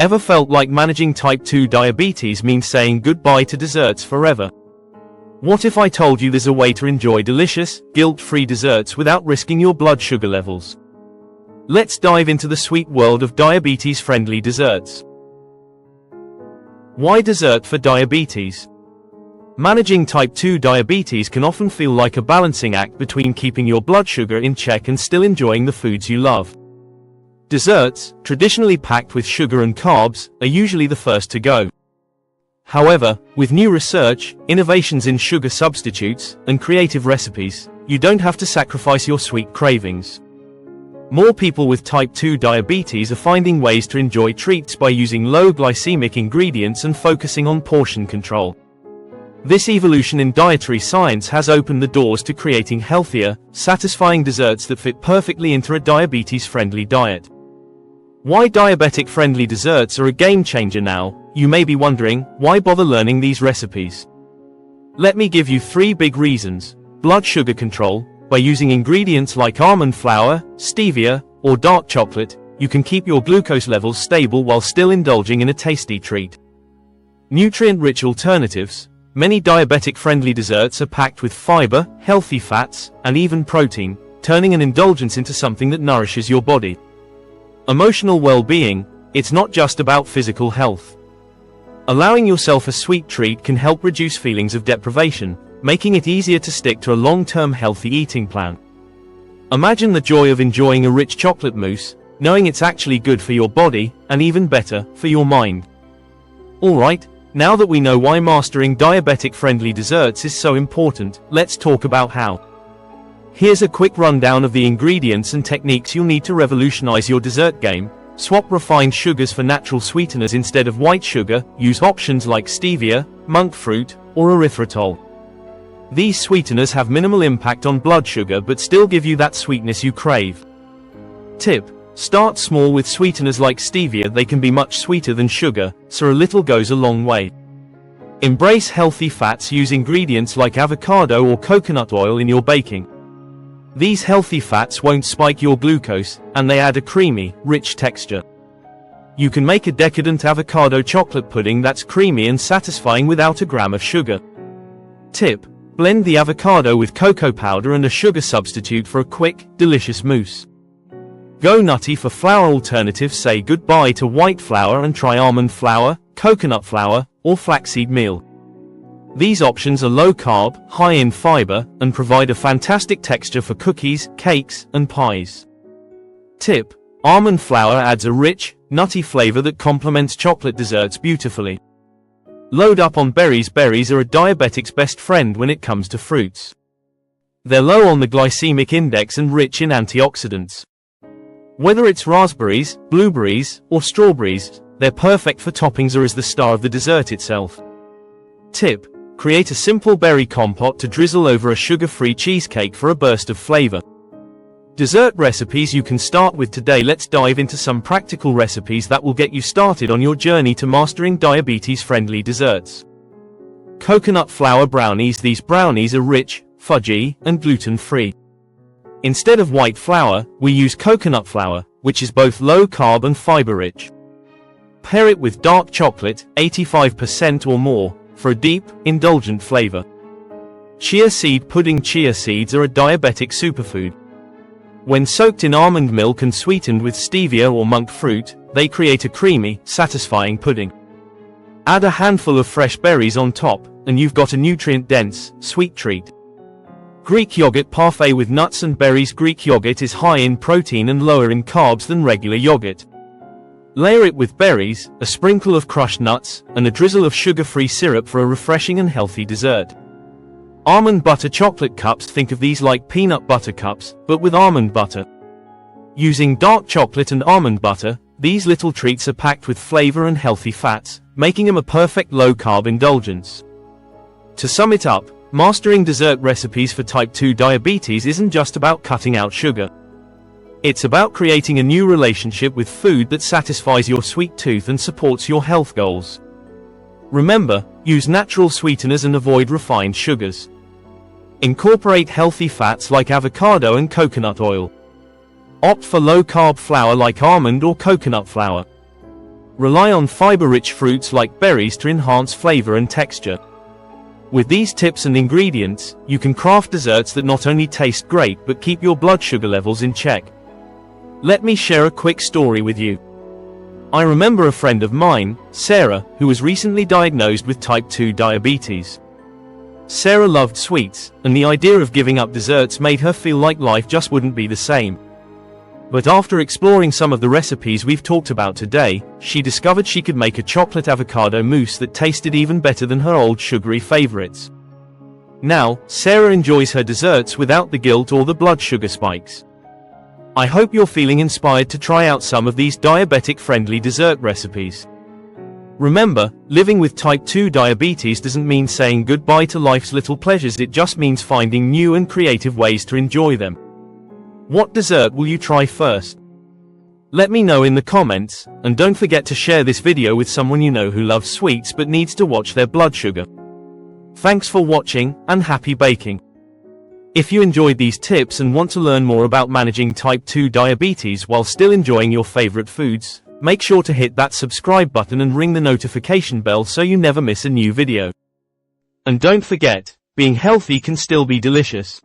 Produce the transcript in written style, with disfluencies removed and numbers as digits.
Ever felt like managing type 2 diabetes means saying goodbye to desserts forever? What if I told you there's a way to enjoy delicious, guilt-free desserts without risking your blood sugar levels? Let's dive into the sweet world of diabetes-friendly desserts. Why dessert for diabetes? Managing type 2 diabetes can often feel like a balancing act between keeping your blood sugar in check and still enjoying the foods you love. Desserts, traditionally packed with sugar and carbs, are usually the first to go. However, with new research, innovations in sugar substitutes, and creative recipes, you don't have to sacrifice your sweet cravings. More people with type 2 diabetes are finding ways to enjoy treats by using low glycemic ingredients and focusing on portion control. This evolution in dietary science has opened the doors to creating healthier, satisfying desserts that fit perfectly into a diabetes-friendly diet. Why diabetic-friendly desserts are a game-changer now, you may be wondering, why bother learning these recipes? Let me give you 3 big reasons. Blood sugar control. By using ingredients like almond flour, stevia, or dark chocolate, you can keep your glucose levels stable while still indulging in a tasty treat. Nutrient-rich alternatives. Many diabetic-friendly desserts are packed with fiber, healthy fats, and even protein, turning an indulgence into something that nourishes your body. Emotional well-being. It's not just about physical health. Allowing yourself a sweet treat can help reduce feelings of deprivation, making it easier to stick to a long-term healthy eating plan. Imagine the joy of enjoying a rich chocolate mousse, knowing it's actually good for your body, and even better, for your mind. Alright, now that we know why mastering diabetic-friendly desserts is so important, let's talk about how. Here's a quick rundown of the ingredients and techniques you'll need to revolutionize your dessert game. Swap refined sugars for natural sweeteners instead of white sugar. Use options like stevia, monk fruit, or erythritol. These sweeteners have minimal impact on blood sugar but still give you that sweetness you crave. Tip: start small with sweeteners like stevia. They can be much sweeter than sugar, so a little goes a long way. Embrace healthy fats. Use ingredients like avocado or coconut oil in your baking. These healthy fats won't spike your glucose, and they add a creamy, rich texture. You can make a decadent avocado chocolate pudding that's creamy and satisfying without a gram of sugar. Tip: blend the avocado with cocoa powder and a sugar substitute for a quick, delicious mousse. Go nutty for flour alternatives. Say goodbye to white flour and try almond flour, coconut flour, or flaxseed meal. These options are low-carb, high in fiber, and provide a fantastic texture for cookies, cakes, and pies. Tip: almond flour adds a rich, nutty flavor that complements chocolate desserts beautifully. Load up on berries. Berries are a diabetic's best friend when it comes to fruits. They're low on the glycemic index and rich in antioxidants. Whether it's raspberries, blueberries, or strawberries, they're perfect for toppings or as the star of the dessert itself. Tip: create a simple berry compote to drizzle over a sugar-free cheesecake for a burst of flavor. Dessert recipes you can start with today. Let's dive into some practical recipes that will get you started on your journey to mastering diabetes-friendly desserts. Coconut flour brownies. These brownies are rich, fudgy, and gluten-free. Instead of white flour, we use coconut flour, which is both low-carb and fiber-rich. Pair it with dark chocolate, 85% or more, for a deep, indulgent flavor. Chia seed pudding. Chia seeds are a diabetic superfood. When soaked in almond milk and sweetened with stevia or monk fruit, they create a creamy, satisfying pudding. Add a handful of fresh berries on top, and you've got a nutrient-dense, sweet treat. Greek yogurt parfait with nuts and berries. Greek yogurt is high in protein and lower in carbs than regular yogurt. Layer it with berries, a sprinkle of crushed nuts, and a drizzle of sugar-free syrup for a refreshing and healthy dessert. Almond butter chocolate cups. Think of these like peanut butter cups, but with almond butter. Using dark chocolate and almond butter, these little treats are packed with flavor and healthy fats, making them a perfect low-carb indulgence. To sum it up, mastering dessert recipes for type 2 diabetes isn't just about cutting out sugar. It's about creating a new relationship with food that satisfies your sweet tooth and supports your health goals. Remember, use natural sweeteners and avoid refined sugars. Incorporate healthy fats like avocado and coconut oil. Opt for low-carb flour like almond or coconut flour. Rely on fiber-rich fruits like berries to enhance flavor and texture. With these tips and ingredients, you can craft desserts that not only taste great but keep your blood sugar levels in check. Let me share a quick story with you. I remember a friend of mine, Sarah, who was recently diagnosed with type 2 diabetes. Sarah loved sweets, and the idea of giving up desserts made her feel like life just wouldn't be the same. But after exploring some of the recipes we've talked about today, she discovered she could make a chocolate avocado mousse that tasted even better than her old sugary favorites. Now, Sarah enjoys her desserts without the guilt or the blood sugar spikes. I hope you're feeling inspired to try out some of these diabetic-friendly dessert recipes. Remember, living with type 2 diabetes doesn't mean saying goodbye to life's little pleasures, it just means finding new and creative ways to enjoy them. What dessert will you try first? Let me know in the comments, and don't forget to share this video with someone you know who loves sweets but needs to watch their blood sugar. Thanks for watching, and happy baking! If you enjoyed these tips and want to learn more about managing type 2 diabetes while still enjoying your favorite foods, make sure to hit that subscribe button and ring the notification bell so you never miss a new video. And don't forget, being healthy can still be delicious.